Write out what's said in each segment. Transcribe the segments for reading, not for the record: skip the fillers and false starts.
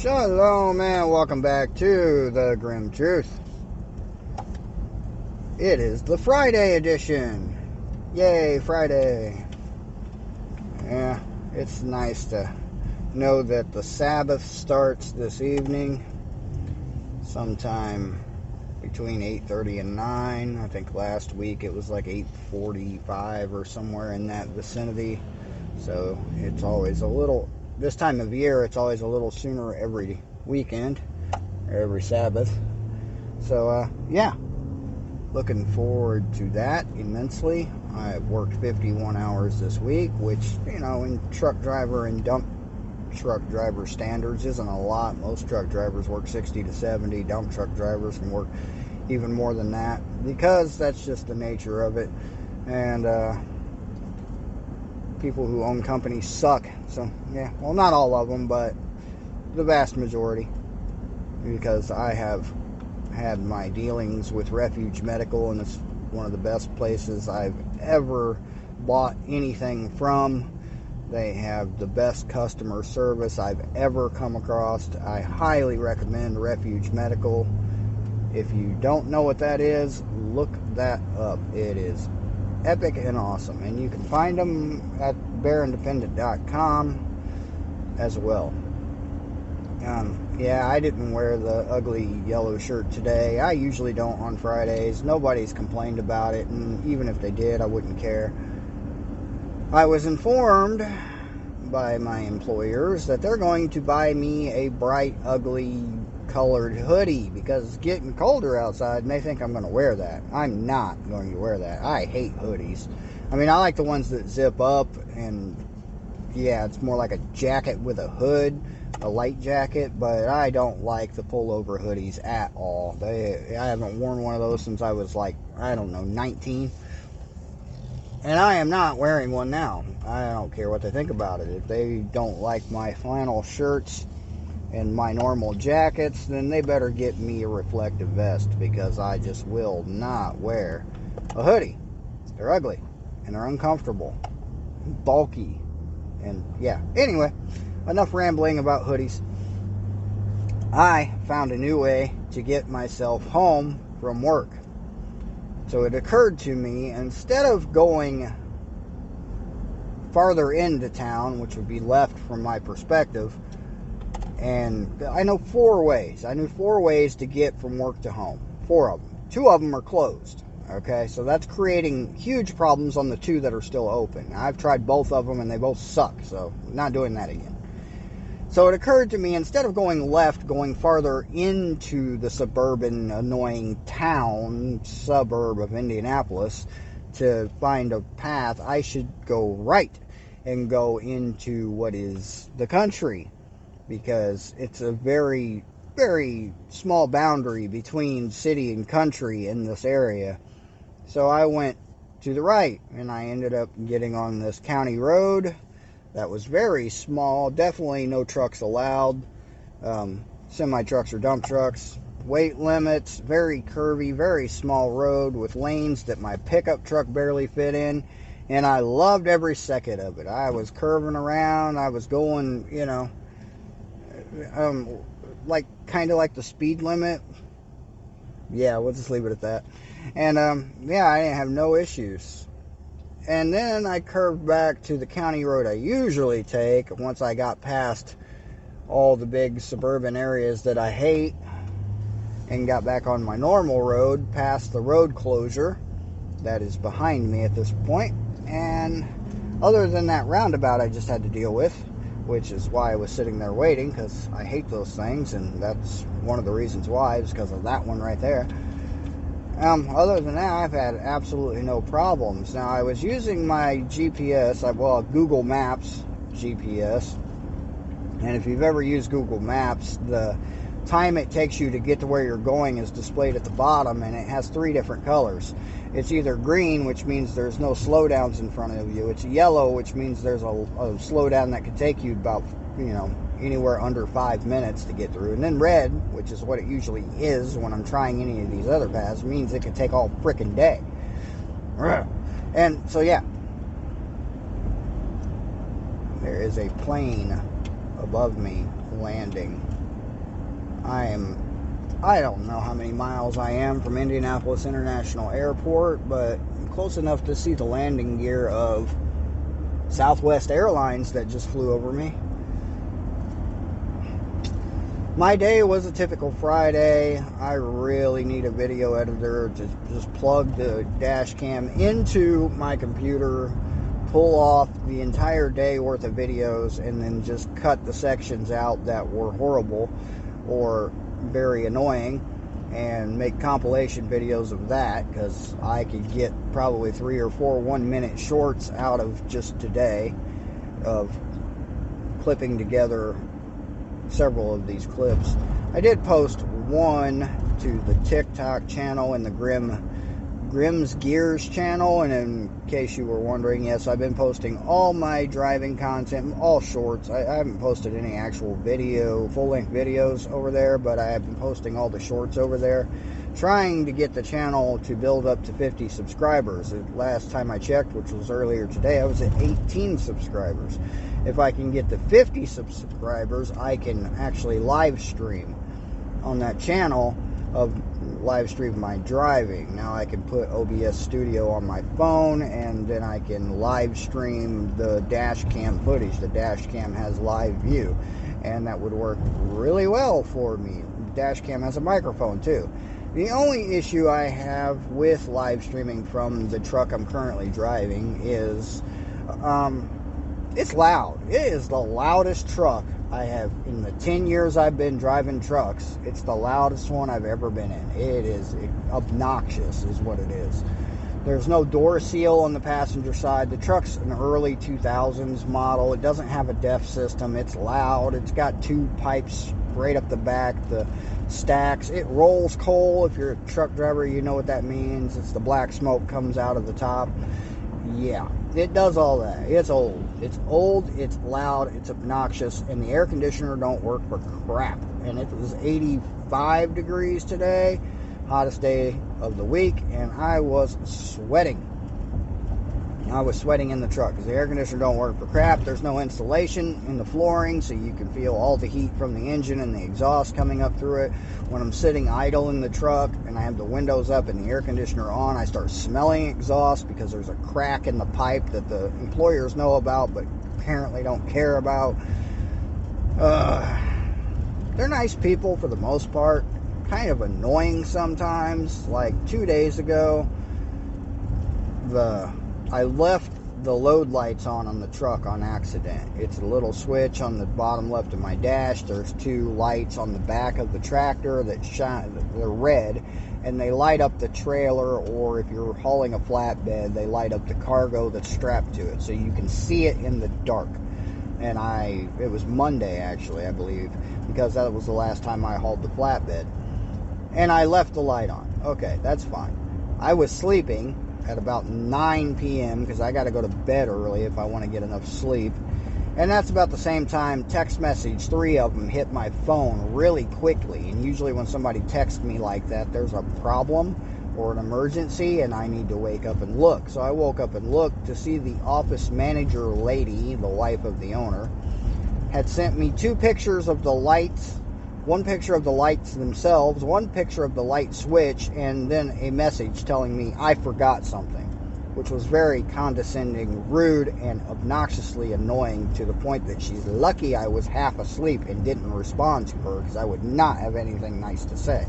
Shalom and welcome back to the Grim Truth. It is the Friday edition. Yay, Friday. Yeah, it's nice to know that the Sabbath starts this evening sometime between 8:30 and 9. I think last week it was like 8:45 or somewhere in that vicinity. So it's always a little, this time of year, it's always a little sooner every weekend, or every Sabbath. So, yeah, looking forward to that immensely. I've worked 51 hours this week, which, you know, in truck driver and dump truck driver standards isn't a lot. Most truck drivers work 60 to 70. Dump truck drivers can work even more than that because that's just the nature of it. And, people who own companies suck. So, yeah, well, not all of them, but the vast majority. Because I have had my dealings with Refuge Medical, and it's one of the best places I've ever bought anything from. They have the best customer service I've ever come across. I highly recommend Refuge Medical. If you don't know what that is, look that up. It is epic and awesome, and you can find them at bearindependent.com as well. Yeah, I didn't wear the ugly yellow shirt today. I usually don't on Fridays. Nobody's complained about it, and even if they did, I wouldn't care. I was informed by my employers that they're going to buy me a bright, ugly colored hoodie because it's getting colder outside and they think I'm going to wear that. I'm not going to wear that. I hate hoodies. I mean, I like the ones that zip up, and yeah, it's more like a jacket with a hood, a light jacket, but I don't like the pullover hoodies at all. I haven't worn one of those since I was like, I don't know, 19. And I am not wearing one now. I don't care what they think about it. If they don't like my flannel shirts and my normal jackets, then they better get me a reflective vest, because I just will not wear a hoodie. They're ugly and they're uncomfortable, bulky, and yeah. Anyway, enough rambling about hoodies. I found a new way to get myself home from work. So it occurred to me, instead of going farther into town, which would be left from my perspective, and I know 4 ways. I knew 4 ways to get from work to home. 4 of them. 2 of them are closed. Okay, so that's creating huge problems on the 2 that are still open. I've tried both of them and they both suck, so not doing that again. So it occurred to me, instead of going left, going farther into the suburban, annoying town, suburb of Indianapolis, to find a path, I should go right and go into what is the country, because it's a very, very small boundary between city and country in this area. So I went to the right, and I ended up getting on this county road that was very small, definitely no trucks allowed, semi-trucks or dump trucks, weight limits, very curvy, very small road with lanes that my pickup truck barely fit in, and I loved every second of it. I was curving around, I was going, you know, like, kind of like the speed limit. Yeah, we'll just leave it at that. And, yeah, I didn't have no issues. And then I curved back to the county road I usually take once I got past all the big suburban areas that I hate, and got back on my normal road past the road closure that is behind me at this point. And other than that roundabout I just had to deal with, which is why I was sitting there waiting, because I hate those things, and that's one of the reasons why, is because of that one right there. Other than that, I've had absolutely no problems. Now, I was using my GPS, Google Maps GPS, and if you've ever used Google Maps, the time it takes you to get to where you're going is displayed at the bottom, and it has 3 different colors. It's either green, which means there's no slowdowns in front of you. It's yellow, which means there's a slowdown that could take you about, you know, anywhere under 5 minutes to get through. And then red, which is what it usually is when I'm trying any of these other paths, means it could take all frickin' day. And so, yeah, there is a plane above me landing I don't know how many miles I am from Indianapolis International Airport, but I'm close enough to see the landing gear of Southwest Airlines that just flew over me. My day was a typical Friday. I really need a video editor to just plug the dash cam into my computer, pull off the entire day worth of videos, and then just cut the sections out that were horrible or very annoying and make compilation videos of that, because I could get probably 3 or 4 1-minute shorts out of just today of clipping together several of these clips. I did post one to the TikTok channel and the Grimm's Gears channel, and in case you were wondering, yes, I've been posting all my driving content, all shorts. I haven't posted any actual video, full-length videos over there, but I have been posting all the shorts over there, trying to get the channel to build up to 50 subscribers. The last time I checked, which was earlier today, I was at 18 subscribers. If I can get to 50 subscribers, I can actually live stream on that channel, of live stream my driving. Now I can put OBS Studio on my phone, and then I can live stream the dash cam footage. The dash cam has live view, and that would work really well for me. The dash cam has a microphone too. The only issue I have with live streaming from the truck I'm currently driving is it's loud. It is the loudest truck I have in the 10 years I've been driving trucks. It's the loudest one I've ever been in. It is obnoxious is what it is. There's no door seal on the passenger side. The truck's an early 2000s model. It doesn't have a DEF system. It's loud. It's got 2 pipes right up the back. The stacks. It rolls coal. If you're a truck driver, you know what that means. It's the black smoke comes out of the top. Yeah, it does all that. It's old. It's old, it's loud, it's obnoxious, and the air conditioner don't work for crap. And it was 85 degrees today, hottest day of the week, and I was sweating. I was sweating in the truck because the air conditioner don't work for crap. There's no insulation in the flooring, so you can feel all the heat from the engine and the exhaust coming up through it. When I'm sitting idle in the truck and I have the windows up and the air conditioner on, I start smelling exhaust because there's a crack in the pipe that the employers know about but apparently don't care about. They're nice people for the most part. Kind of annoying sometimes. Like 2 days ago, I left the load lights on the truck on accident. It's a little switch on the bottom left of my dash. There's 2 lights on the back of the tractor that shine. They're red, and they light up the trailer, or if you're hauling a flatbed, they light up the cargo that's strapped to it, so you can see it in the dark. And it was Monday actually, I believe, because that was the last time I hauled the flatbed. And I left the light on. Okay, that's fine. I was sleeping at about 9 p.m. because I got to go to bed early if I want to get enough sleep. And that's about the same time text message, 3 of them, hit my phone really quickly. And usually when somebody texts me like that, there's a problem or an emergency and I need to wake up and look. So I woke up and looked to see the office manager lady, the wife of the owner, had sent me 2 pictures of the lights. 1 picture of the lights themselves, 1 picture of the light switch, and then a message telling me I forgot something, which was very condescending, rude, and obnoxiously annoying to the point that she's lucky I was half asleep and didn't respond to her because I would not have anything nice to say.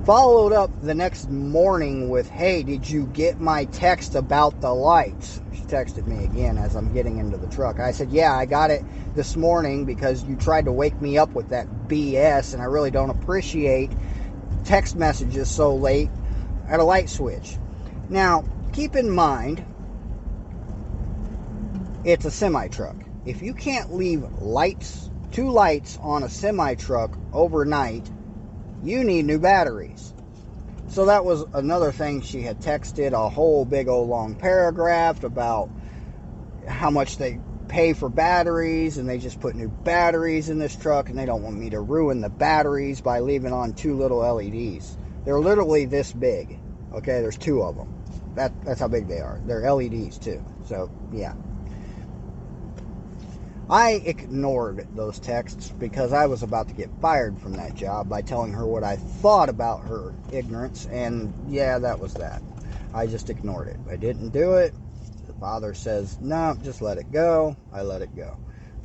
Followed up the next morning with, "Hey, did you get my text about the lights?" She texted me again as I'm getting into the truck. I said, "Yeah, I got it this morning because you tried to wake me up with that BS, and I really don't appreciate text messages so late at a light switch." Now, keep in mind, it's a semi-truck. If you can't leave lights, 2 lights on a semi-truck overnight, you need new batteries. So that was another thing. She had texted a whole big old long paragraph about how much they pay for batteries, and they just put new batteries in this truck, and they don't want me to ruin the batteries by leaving on 2 little LEDs. They're literally this big. Okay, there's 2 of them. That's how big they are. They're LEDs too. So yeah. I ignored those texts because I was about to get fired from that job by telling her what I thought about her ignorance, and yeah, that was that. I just ignored it. I didn't do it. The father says, no, just let it go. I let it go.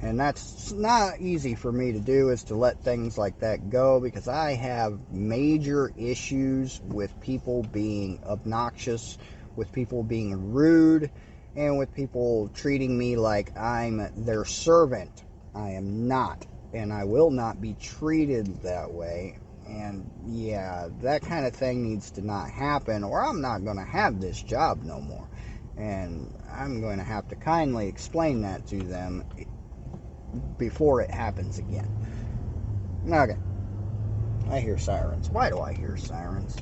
And that's not easy for me to do, is to let things like that go, because I have major issues with people being obnoxious, with people being rude, and with people treating me like I'm their servant. I am not, and I will not be treated that way. And yeah, that kind of thing needs to not happen, or I'm not going to have this job no more. And I'm going to have to kindly explain that to them before it happens again. Okay. I hear sirens. Why do I hear sirens?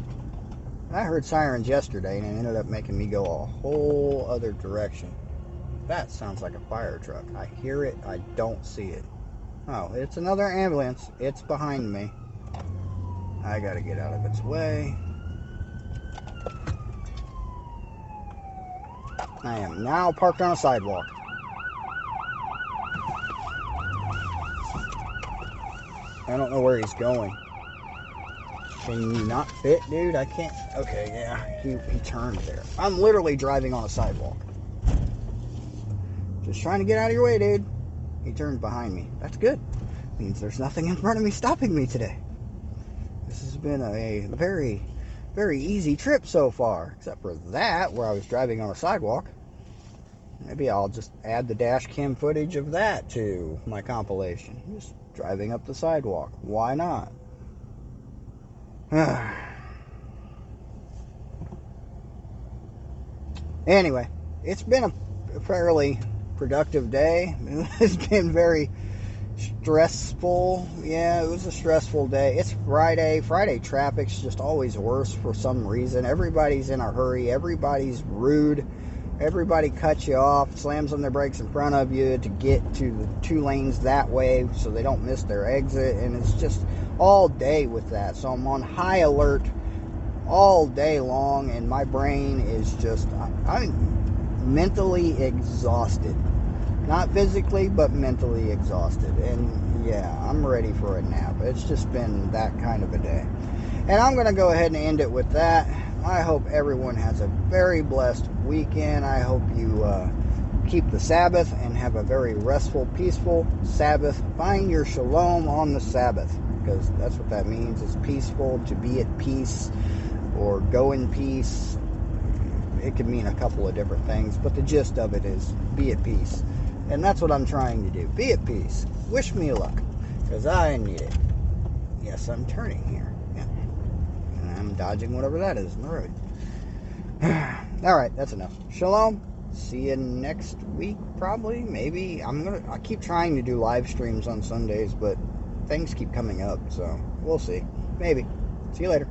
I heard sirens yesterday, and it ended up making me go a whole other direction. That sounds like a fire truck. I hear it. I don't see it. Oh, it's another ambulance. It's behind me. I gotta get out of its way. I am now parked on a sidewalk. I don't know where he's going. Can you not fit, dude? I can't. Okay, yeah, he turned there. I'm literally driving on a sidewalk. Just trying to get out of your way, dude. He turned behind me. That's good. Means there's nothing in front of me stopping me today. This has been a very, very easy trip so far. Except for that, where I was driving on a sidewalk. Maybe I'll just add the dash cam footage of that to my compilation. Just driving up the sidewalk. Why not? Anyway, it's been a fairly productive day. It's been very stressful. Yeah, it was a stressful day. It's Friday. Friday traffic's just always worse for some reason. Everybody's in a hurry. Everybody's rude. Everybody cuts you off, slams on their brakes in front of you to get to the 2 lanes that way so they don't miss their exit. And it's just all day with that. So I'm on high alert all day long, and my brain is just, I'm mentally exhausted. Not physically, but mentally exhausted. And yeah, I'm ready for a nap. It's just been that kind of a day. And I'm going to go ahead and end it with that. I hope everyone has a very blessed weekend. I hope you keep the Sabbath and have a very restful, peaceful Sabbath. Find your shalom on the Sabbath, because that's what that means. It's peaceful, to be at peace, or go in peace. It could mean a couple of different things, but the gist of it is be at peace. And that's what I'm trying to do. Be at peace. Wish me luck, because I need it. Yes, I'm turning here. Yeah. And I'm dodging whatever that is in the road. Alright, that's enough. Shalom. See you next week, probably. Maybe. I keep trying to do live streams on Sundays, but things keep coming up, so we'll see. Maybe. See you later.